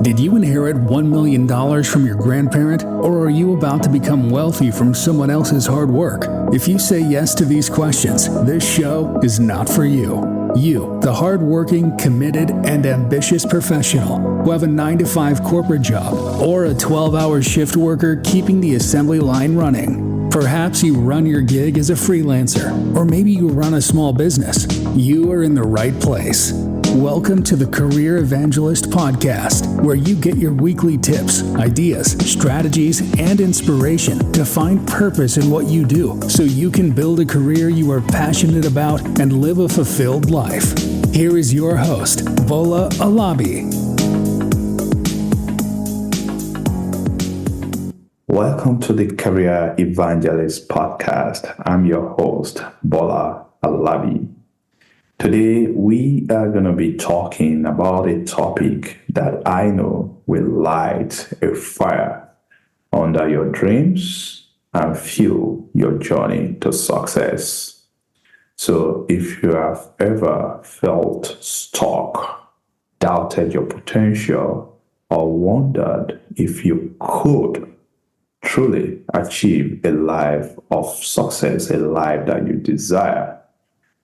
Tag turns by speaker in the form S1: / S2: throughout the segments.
S1: Did you inherit $1 million from your grandparent, or are you about to become wealthy from someone else's hard work? If you say yes to these questions, this show is not for you. You, the hardworking, committed, and ambitious professional who have a 9-to-5 corporate job or a 12-hour shift worker keeping the assembly line running. Perhaps you run your gig as a freelancer, or maybe you run a small business. You are in the right place. Welcome to the Career Evangelist Podcast, where you get your weekly tips, ideas, strategies, and inspiration to find purpose in what you do so you can build a career you are passionate about and live a fulfilled life. Here is your host, Bola.
S2: Welcome to the Career Evangelist Podcast. I'm your host, Bola. Today, we are going to be talking about a topic that I know will light a fire under your dreams and fuel your journey to success. So if you have ever felt stuck, doubted your potential, or wondered if you could truly achieve a life of success, a life that you desire,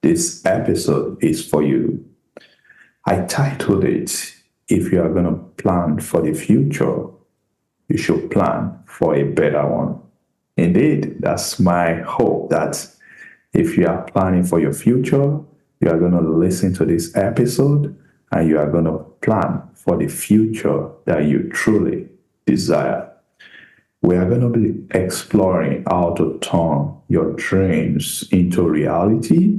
S2: this episode is for you. I titled it, If You Are Going to Plan for the Future, You Should Plan for a Better One. Indeed, that's my hope that if you are planning for your future, you are going to listen to this episode and you are going to plan for the future that you truly desire. We are going to be exploring how to turn your dreams into reality,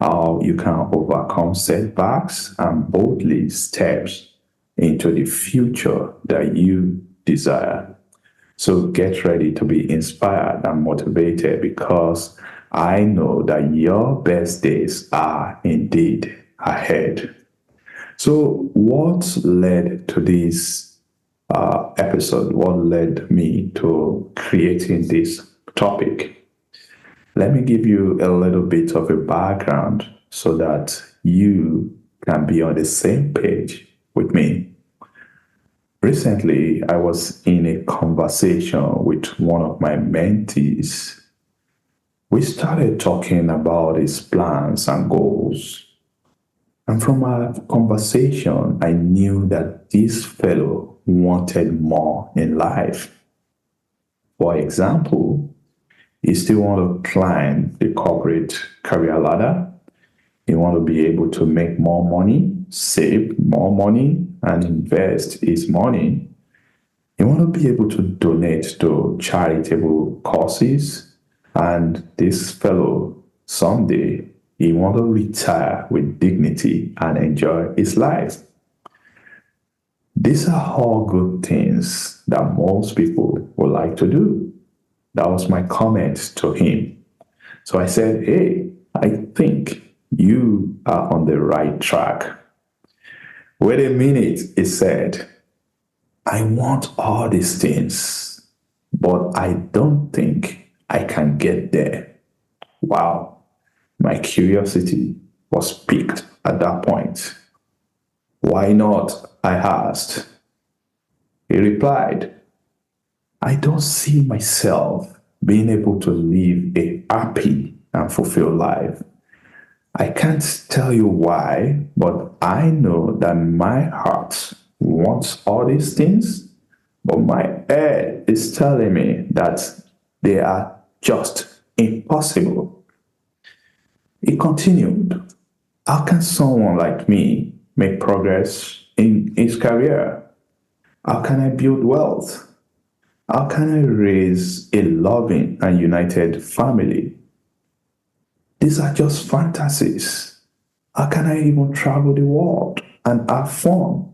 S2: how you can overcome setbacks and boldly steps into the future that you desire. So get ready to be inspired and motivated, because I know that your best days are indeed ahead. So what led to this episode? What led me to creating this topic? Let me give you a little bit of a background so that you can be on the same page with me. Recently, I was in a conversation with one of my mentees. We started talking about his plans and goals. And from our conversation, I knew that this fellow wanted more in life. For example, he still want to climb the corporate career ladder. He want to be able to make more money, save more money, and invest his money. He want to be able to donate to charitable causes. And this fellow, someday, he want to retire with dignity and enjoy his life. These are all good things that most people would like to do. That was my comment to him. So I said, hey, I think you are on the right track. Wait a minute, he said. I want all these things, but I don't think I can get there. Wow, my curiosity was piqued at that point. Why not? I asked. He replied, I don't see myself being able to live a happy and fulfilled life. I can't tell you why, but I know that my heart wants all these things, but my head is telling me that they are just impossible. He continued, how can someone like me make progress in his career? How can I build wealth? How can I raise a loving and united family? These are just fantasies. How can I even travel the world and have fun?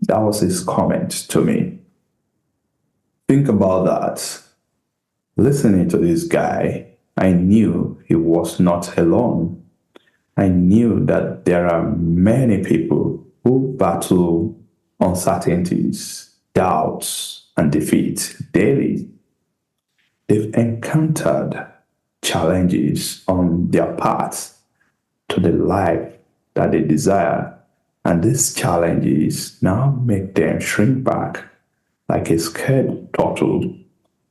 S2: That was his comment to me. Think about that. Listening to this guy, I knew he was not alone. I knew that there are many people who battle uncertainties, doubts, and defeat daily. They've encountered challenges on their path to the life that they desire, And these challenges now make them shrink back like a scared turtle,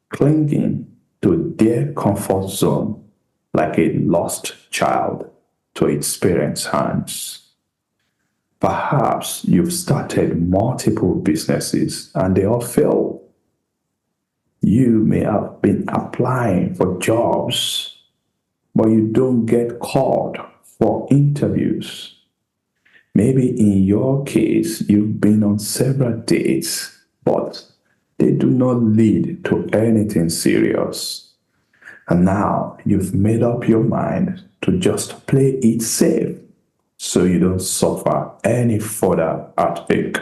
S2: clinging to their comfort zone like a lost child to its parents' hands. Perhaps you've started multiple businesses and they all fail. You may have been applying for jobs, but you don't get called for interviews. Maybe in your case, you've been on several dates, but they do not lead to anything serious. And now you've made up your mind to just play it safe so you don't suffer any further heartache.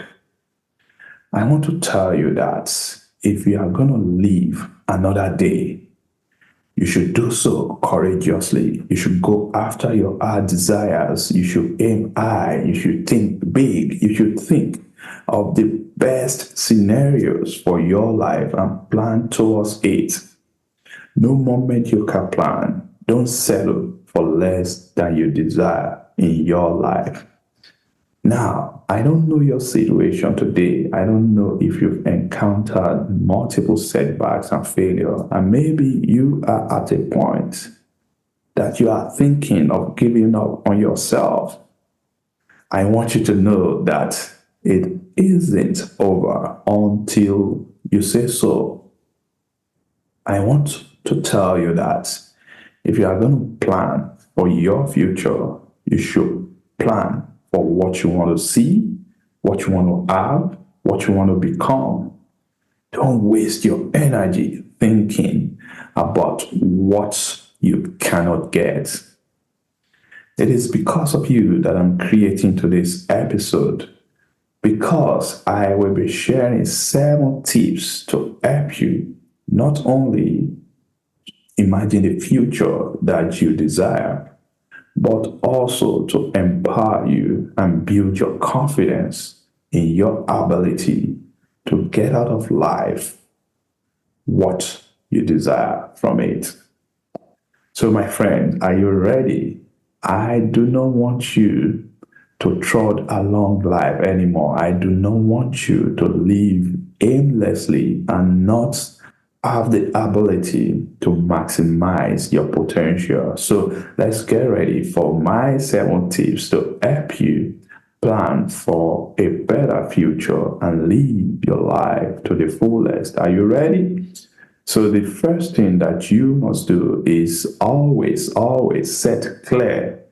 S2: I want to tell you that if you are going to live another day, you should do so courageously. You should go after your heart desires. You should aim high. You should think big. You should think of the best scenarios for your life and plan towards it. No more mediocre plan. Don't settle for less than you desire in your life. Now, I don't know your situation today. I don't know if you've encountered multiple setbacks and failure, and maybe you are at a point that you are thinking of giving up on yourself. I want you to know that it isn't over until you say so. I want to tell you that if you are going to plan for your future, you should plan for what you want to see, what you want to have, what you want to become. Don't waste your energy thinking about what you cannot get. It is because of you that I'm creating today's episode, because I will be sharing 7 tips to help you not only imagine the future that you desire, but also to empower you and build your confidence in your ability to get out of life what you desire from it. So, my friend, are you ready? I do not want you to trod along life anymore. I do not want you to live aimlessly and not have the ability to maximize your potential. So let's get ready for my 7 tips to help you plan for a better future and live your life to the fullest. Are you ready? So the first thing that you must do is always set clear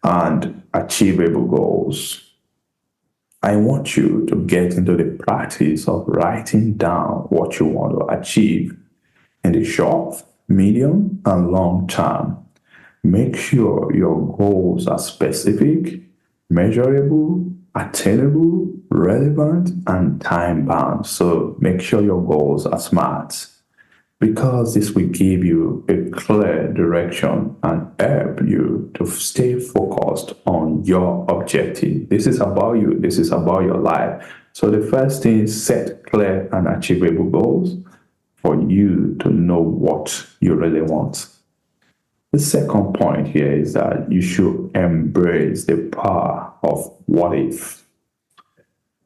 S2: and achievable goals. I want you to get into the practice of writing down what you want to achieve in the short, medium, and long term. Make sure your goals are specific, measurable, attainable, relevant, and time-bound. So make sure your goals are smart, because this will give you a clear direction and help you to stay focused on your objective. This is about you. This is about your life. So the first thing is set clear and achievable goals for you to know what you really want. The second point here is that you should embrace the power of what if.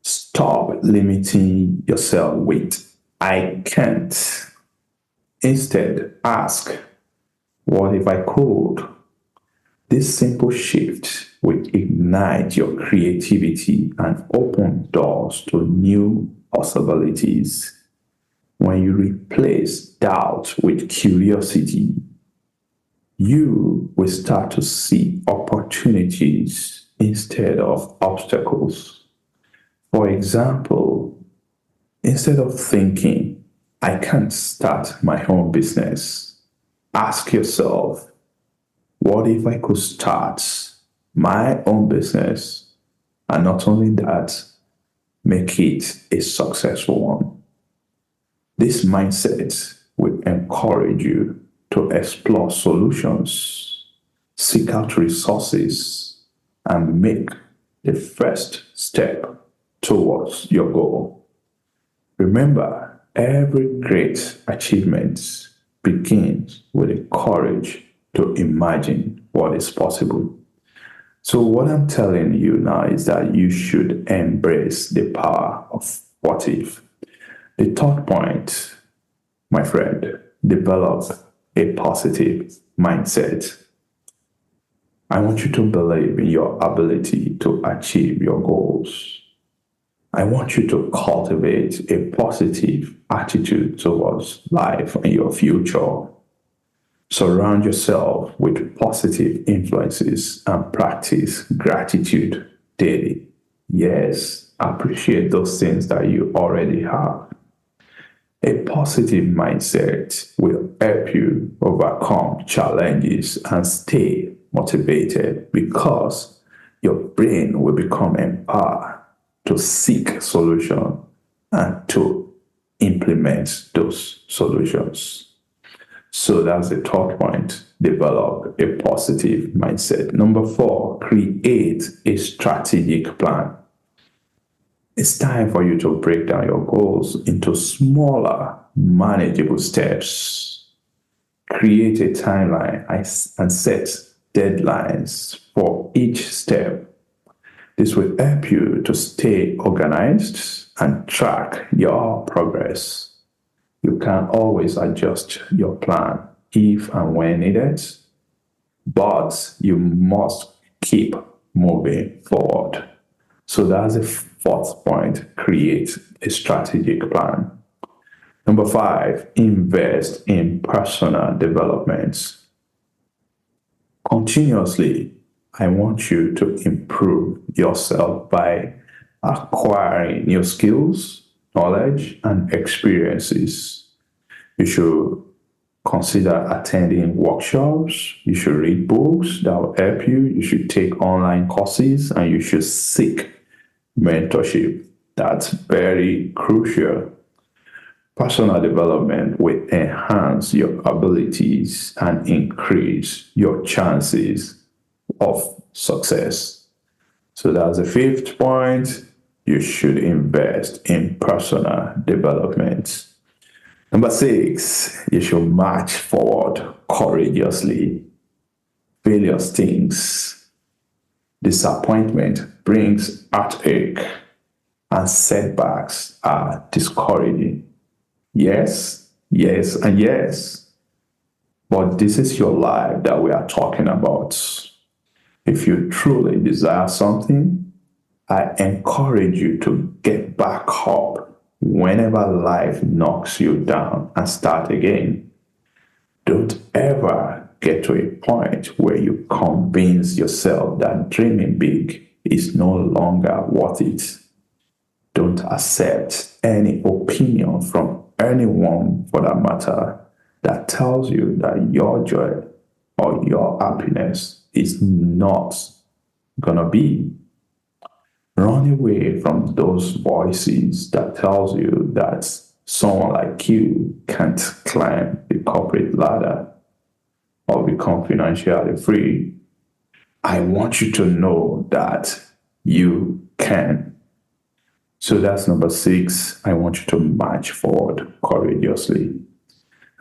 S2: Stop limiting yourself with "I can't." Instead, ask, "What if I could?" This simple shift will ignite your creativity and open doors to new possibilities. When you replace doubt with curiosity, you will start to see opportunities instead of obstacles. For example, instead of thinking, "I can't start my own business," ask yourself, "What if I could start my own business, and not only that, make it a successful one?" This mindset will encourage you to explore solutions, seek out resources, and make the first step towards your goal. Remember, every great achievement begins with the courage to imagine what is possible. So what I'm telling you now is that you should embrace the power of what if. The third point, my friend, develop a positive mindset. I want you to believe in your ability to achieve your goals. I want you to cultivate a positive attitude towards life and your future. Surround yourself with positive influences and practice gratitude daily. Yes, appreciate those things that you already have. A positive mindset will help you overcome challenges and stay motivated because your brain will become empowered to seek solutions and to implement those solutions. So that's the third point. Develop a positive mindset. Number 4, create a strategic plan. It's time for you to break down your goals into smaller, manageable steps. Create a timeline and set deadlines for each step. This will help you to stay organized and track your progress. You can always adjust your plan if and when needed, but you must keep moving forward. So that's the fourth point, create a strategic plan. Number 5, invest in personal development. Continuously, I want you to improve yourself by acquiring new skills, knowledge, and experiences. You should consider attending workshops. You should read books that will help you. You should take online courses and you should seek mentorship. That's very crucial. Personal development will enhance your abilities and increase your chances of success. So that's the fifth point. You should invest in personal development. Number 6, you should march forward courageously. Failure stings. Disappointment brings heartache, and setbacks are discouraging. Yes, yes, and yes. But this is your life that we are talking about. If you truly desire something, I encourage you to get back up whenever life knocks you down and start again. Don't ever get to a point where you convince yourself that dreaming big is no longer worth it. Don't accept any opinion from anyone, for that matter, that tells you that your joy or your happiness is not gonna be. Run away from those voices that tells you that someone like you can't climb the corporate ladder or become financially free. I want you to know that you can. So that's number 6. I want you to march forward courageously.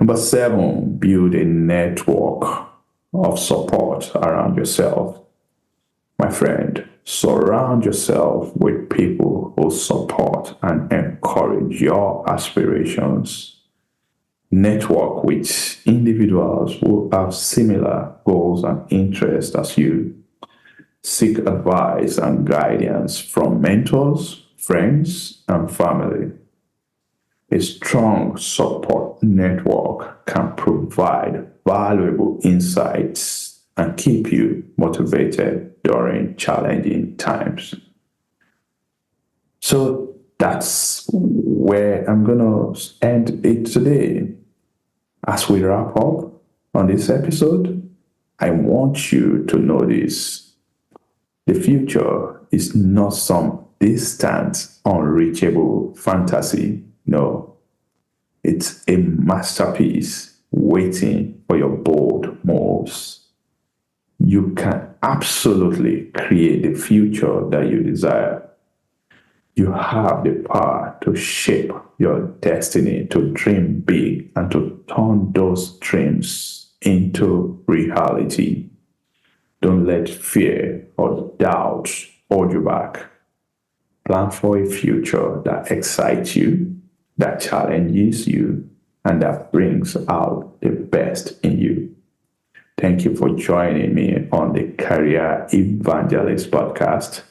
S2: Number 7, build a network of support around yourself. My friend, surround yourself with people who support and encourage your aspirations. Network with individuals who have similar goals and interests as you. Seek advice and guidance from mentors, friends, and family. A strong support network can provide valuable insights and keep you motivated during challenging times. So that's where I'm going to end it today. As we wrap up on this episode, I want you to know this. The future is not some distant, unreachable fantasy. No, it's a masterpiece waiting for your bold moves. You can absolutely create the future that you desire. You have the power to shape your destiny, to dream big, and to turn those dreams into reality. Don't let fear or doubt hold you back. Plan for a future that excites you, that challenges you, and that brings out the best in you. Thank you for joining me on the Career Evangelist Podcast.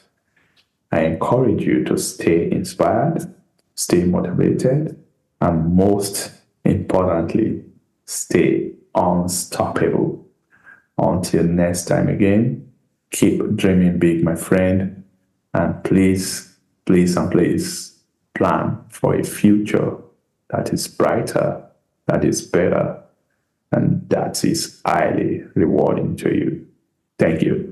S2: I encourage you to stay inspired, stay motivated, and most importantly, stay unstoppable. Until next time again, keep dreaming big, my friend, and please plan for a future that is brighter, that is better, and that is highly rewarding to you. Thank you.